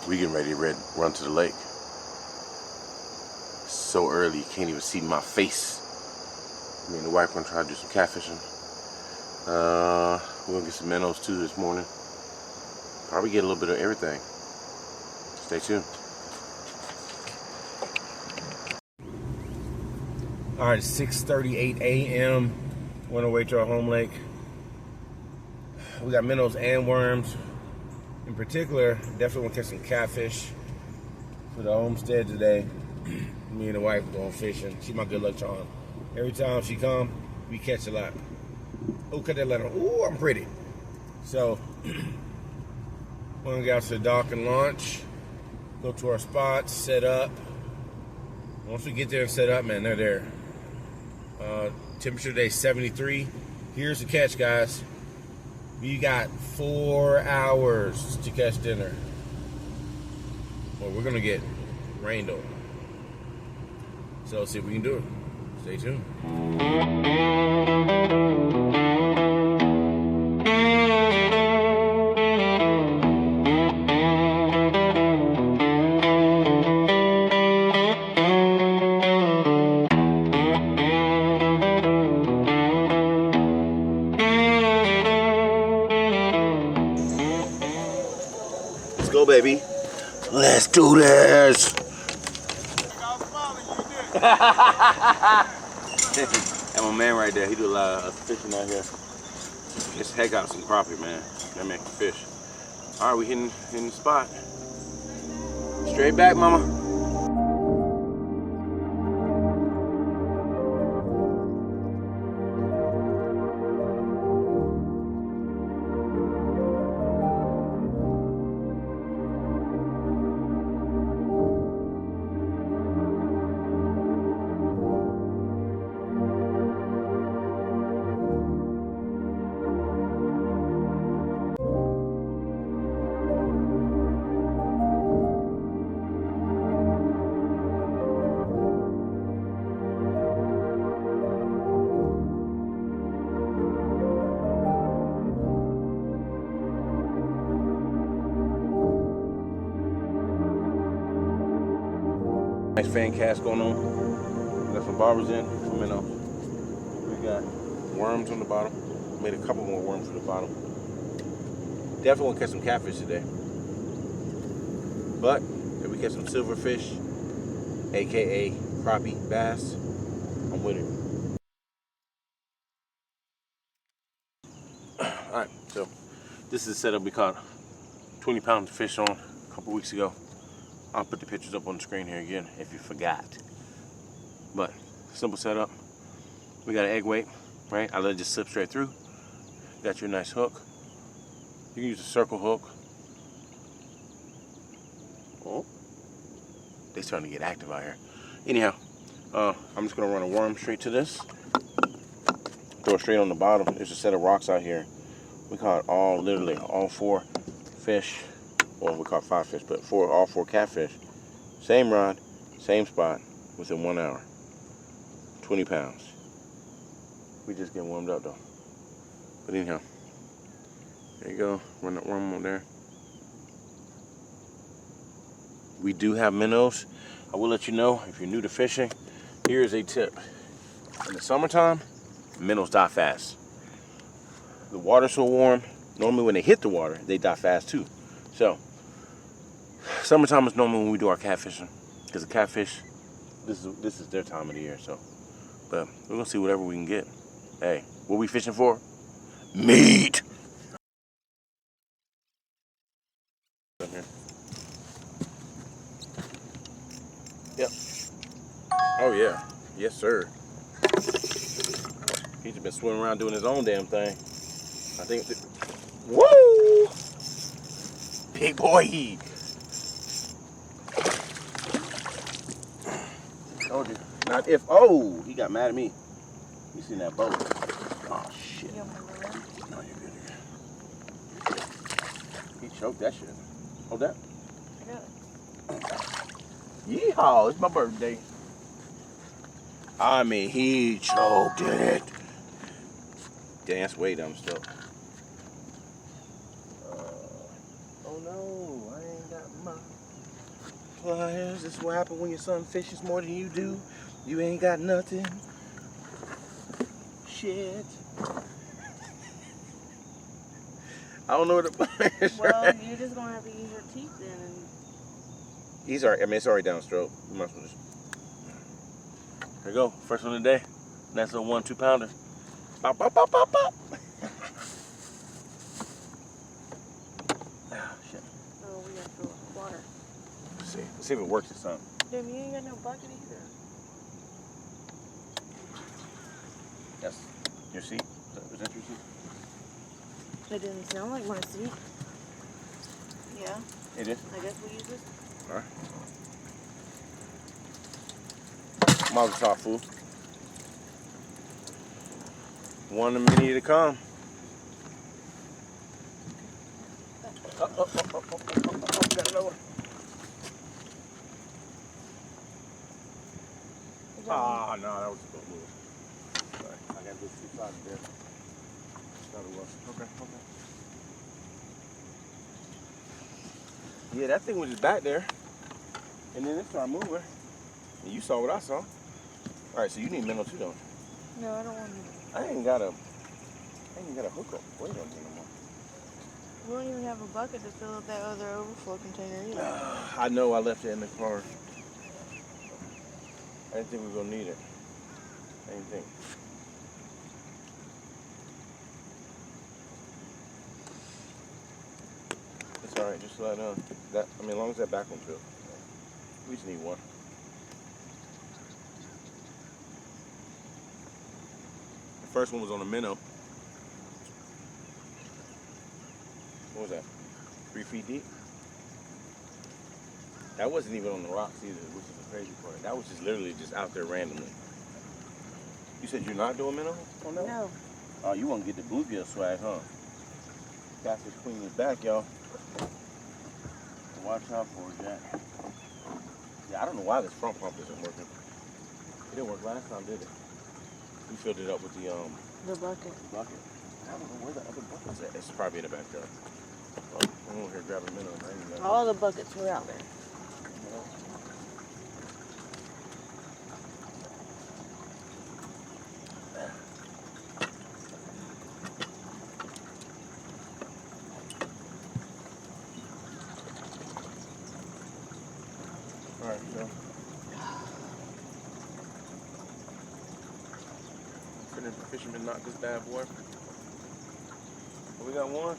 We getting ready to run to the lake. It's so early, you can't even see my face. Me and the wife gonna try to do some catfishing. We're gonna get some minnows too this morning. Probably get a little bit of everything. Stay tuned. All right, 6:38 a.m. We're on our way to our home lake. We got minnows and worms. In particular, definitely want to catch some catfish for the homestead today. Me and the wife are going fishing. She's my good luck charm. Every time she come, we catch a lot. Oh, cut that light on. Ooh, I'm pretty. So, we're gonna get out to the dock and launch. Go to our spots, set up. Once we get there and set up, man, they're there. Temperature today 73. Here's the catch, guys. We got 4 hours to catch dinner. Well, we're gonna get rained on. So let's see if we can do it. Stay tuned. Let's go, baby. Let's do this. That's my man right there. He do a lot of fishing out here. This heck out some crappie, man. That man can fish. All right, we hitting the spot. Straight back, mama. Nice fan cast going on. We got some barbers in for minnows. We got worms on the bottom. Made a couple more worms on the bottom. Definitely want to catch some catfish today. But if we catch some silverfish, aka crappie bass, I'm with it. Alright, so this is the setup we caught 20 pounds of fish on a couple weeks ago. I'll put the pictures up on the screen here again if you forgot. But simple setup. We got an egg weight, right? I let it just slip straight through. Got your nice hook. You can use a circle hook. Oh, they starting to get active out here. Anyhow, I'm just gonna run a worm straight to this. Throw it straight on the bottom. There's a set of rocks out here. We caught literally all 4 fish. Well, we caught 5 fish, but all 4 catfish. Same rod, same spot, within 1 hour. 20 pounds. We just getting warmed up though. But anyhow, there you go. Run that worm on there. We do have minnows. I will let you know if you're new to fishing. Here is a tip. In the summertime, minnows die fast. The water's so warm. Normally when they hit the water, they die fast too. So, summertime is normally when we do our catfishing, because the catfish, this is their time of the year. So, but we're gonna see whatever we can get. Hey, what we fishing for? Meat. Yep. Oh yeah. Yes, sir. He's just been swimming around doing his own damn thing. I think. Woo! Big boy. Told you. Not if. Oh, he got mad at me. You seen that boat? Oh shit. No, you're good. He choked that shit. Hold that. I got it. Yeehaw! It's my birthday. I mean, he choked in it. Dance way dumb stuff. Oh no, I ain't got my pliers. This is what happens when your son fishes more than you do. You ain't got nothing. Shit. I don't know where the pliers Well, are. you're just gonna have to use your teeth then. And... He's already. I mean, it's already downstroke. You might as well just. Here you go. First one of the day. That's a 1 2-pounder. Pop, pop, pop, pop, pop. Ah, shit. Oh, we gotta fill up with water. Let's see. Let's see if it works this time. Damn, you ain't got no bucket either. That's your seat. Is that your seat? It didn't sound like my seat. Yeah. It is. I guess we'll use this. All right. Mazel tov, fool. One of many to come. Got another one. Ah, no, that was a good move. Sorry, I got this 2 sides there. Thought it was. Okay. Yeah, that thing was just back there. And then it started moving. And you saw what I saw. All right, so you need minnow too, don't you? No, I don't want to. I ain't got a hookup. Wait on me no more. We don't even have a bucket to fill up that other overflow container either. I know I left it in the car. I didn't think we were gonna need it. I didn't think. It's alright, just let that I mean as long as that back one's good. We just need one. The first one was on a minnow. What was that? 3 feet deep? That wasn't even on the rocks either, which is the crazy part. That was just literally just out there randomly. You said you're not doing minnow on that one? No. Oh, you want to get the bluegill swag, huh? Catfish Queen is back, y'all. Watch out for it, Jack. Yeah, I don't know why this front pump isn't working. It didn't work last time, did it? We filled it up with the bucket. bucket. I don't know where the other bucket's at. It's probably in the backyard. Oh, I'm over here grabbing minnow. All the buckets were out there. All right, so. Couldn't the fisherman knock this bad boy? We got one.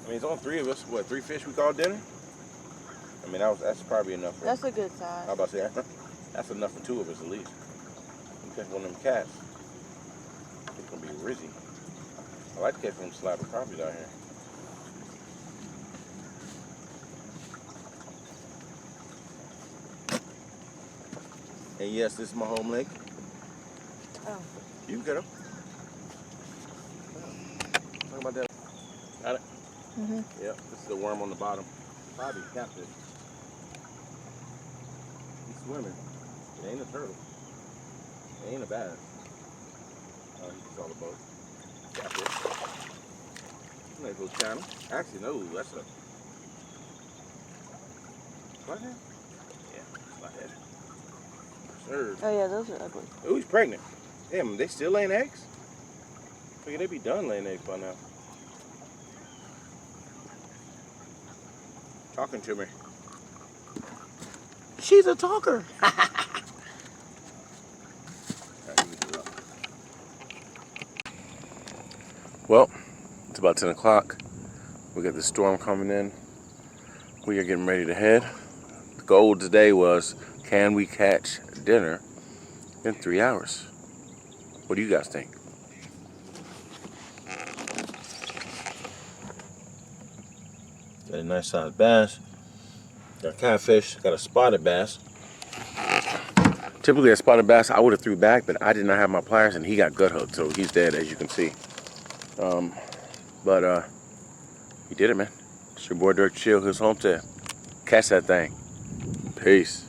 I mean, it's on 3 of us. What, 3 fish we call dinner? I mean, that's probably enough. That's a good size. How about that? That's enough for 2 of us at least. You catch one of them cats, it's gonna be rizzy. I like to catch one slab of crappie out here. And yes, this is my home lake. Oh. You can get them. Talk about that. Got it? Mm-hmm. Yep, this is the worm on the bottom. Probably catfish. He's swimming. It ain't a turtle. It ain't a bass. He's just all a boat. Catfish. Nice little channel. Actually, no, that's a flathead? Yeah, flathead. Sure. Oh yeah, those are ugly. Oh, he's pregnant. Damn, they still laying eggs? Figure they'd be done laying eggs by now. Talking to me. She's a talker. Well, it's about 10 o'clock. We got the storm coming in. We are getting ready to head. The goal today was, can we catch dinner in 3 hours? What do you guys think? Got a nice sized bass. Got a catfish. Got a spotted bass. Typically a spotted bass I would have threw back, but I did not have my pliers and he got gut hooked, so he's dead as you can see. But he did it, man. It's your boy Dirk Chill, his Homestead. Catch that thing. Peace.